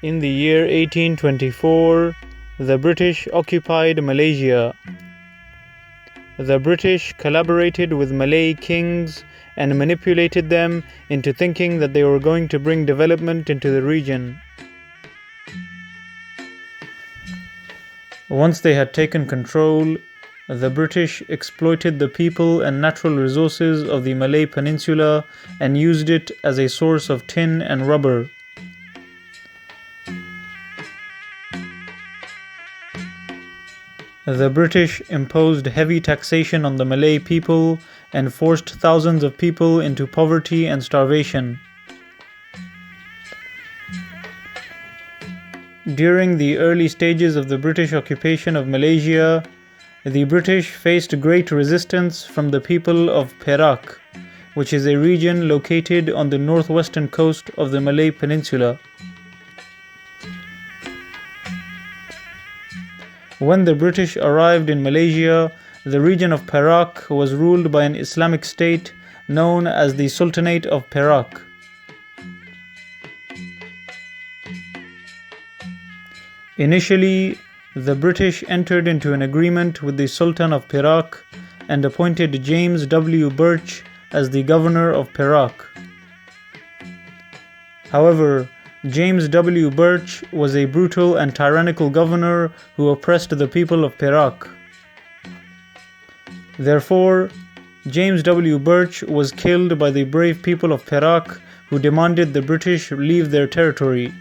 In the year 1824, the British occupied Malaysia. The British collaborated with Malay kings and manipulated them into thinking that they were going to bring development into the region. Once they had taken control, the British exploited the people and natural resources of the Malay Peninsula and used it as a source of tin and rubber. The British imposed heavy taxation on the Malay people and forced thousands of people into poverty and starvation. During the early stages of the British occupation of Malaysia, the British faced great resistance from the people of Perak, which is a region located on the northwestern coast of the Malay Peninsula. When the British arrived in Malaysia, the region of Perak was ruled by an Islamic state known as the Sultanate of Perak. Initially, the British entered into an agreement with the Sultan of Perak and appointed James W. Birch as the governor of Perak. However, James W. Birch was a brutal and tyrannical governor who oppressed the people of Perak. Therefore, James W. Birch was killed by the brave people of Perak who demanded the British leave their territory.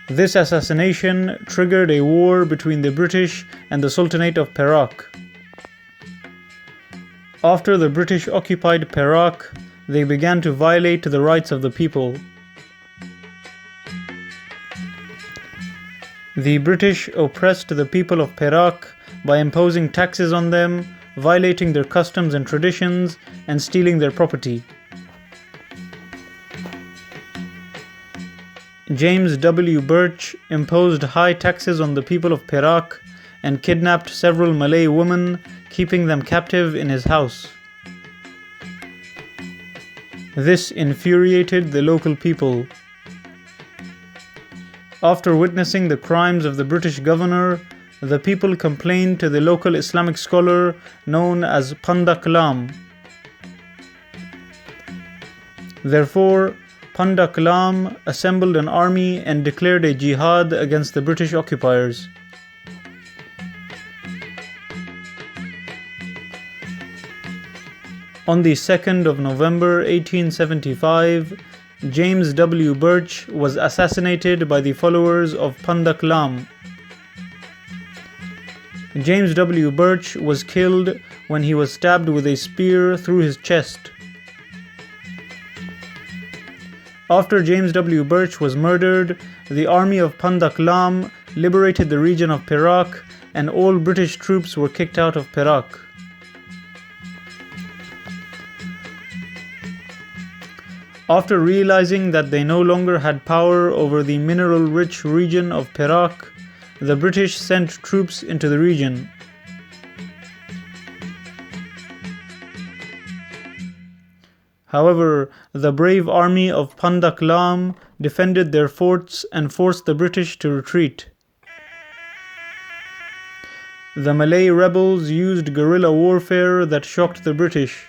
This assassination triggered a war between the British and the Sultanate of Perak. After the British occupied Perak, they began to violate the rights of the people. The British oppressed the people of Perak by imposing taxes on them, violating their customs and traditions, and stealing their property. James W. Birch imposed high taxes on the people of Perak and kidnapped several Malay women, keeping them captive in his house. This infuriated the local people. After witnessing the crimes of the British governor, the people complained to the local Islamic scholar known as Panda Kalam. Therefore, Panda Kalam assembled an army and declared a jihad against the British occupiers. On the 2nd of November 1875, James W. Birch was assassinated by the followers of Panda Kalam. James W. Birch was killed when he was stabbed with a spear through his chest. After James W. Birch was murdered, the army of Panda Kalam liberated the region of Perak and all British troops were kicked out of Perak. After realizing that they no longer had power over the mineral-rich region of Perak, the British sent troops into the region. However, the brave army of Panda Kalam defended their forts and forced the British to retreat. The Malay rebels used guerrilla warfare that shocked the British.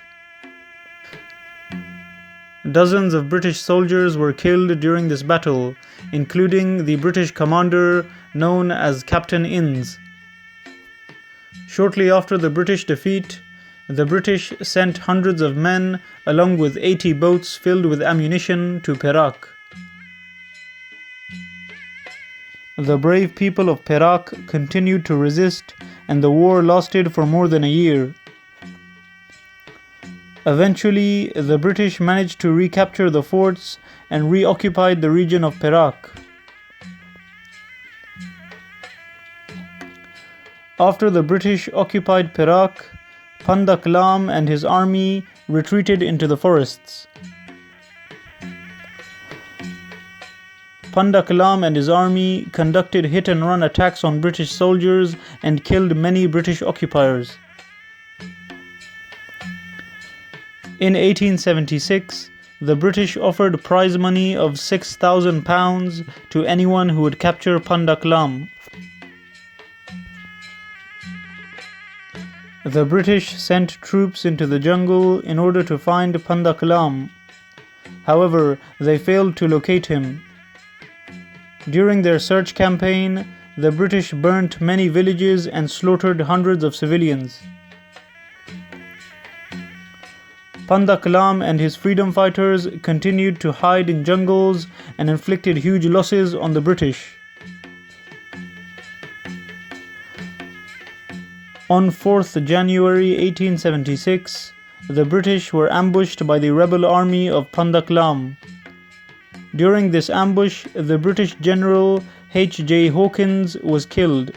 Dozens of British soldiers were killed during this battle, including the British commander known as Captain Innes. Shortly after the British defeat, the British sent hundreds of men along with 80 boats filled with ammunition to Perak. The brave people of Perak continued to resist, and the war lasted for more than a year. Eventually, the British managed to recapture the forts and reoccupied the region of Perak. After the British occupied Perak, Panda Kalam and his army retreated into the forests. Panda Kalam and his army conducted hit-and-run attacks on British soldiers and killed many British occupiers. In 1876, the British offered prize money of £6,000 to anyone who would capture Pandaklam. The British sent troops into the jungle in order to find Pandaklam. However, they failed to locate him. During their search campaign, the British burnt many villages and slaughtered hundreds of civilians. Pandaklam and his freedom fighters continued to hide in jungles and inflicted huge losses on the British. On 4th January 1876, the British were ambushed by the rebel army of Pandaklam. During this ambush, the British General H.J. Hawkins was killed.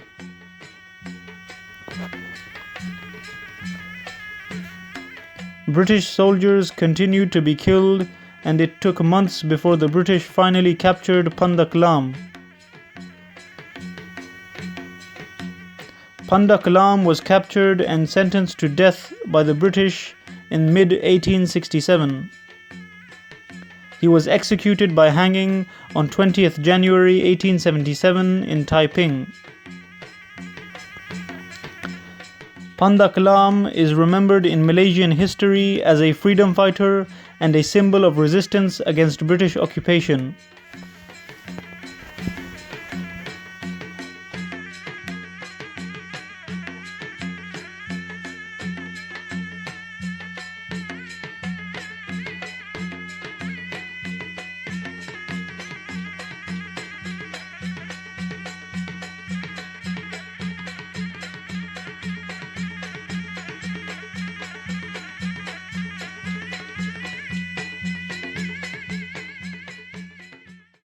British soldiers continued to be killed, and it took months before the British finally captured Pandaklam. Pandaklam was captured and sentenced to death by the British in mid-1867. He was executed by hanging on 20th January 1877 in Taiping. Pandaklam is remembered in Malaysian history as a freedom fighter and a symbol of resistance against British occupation.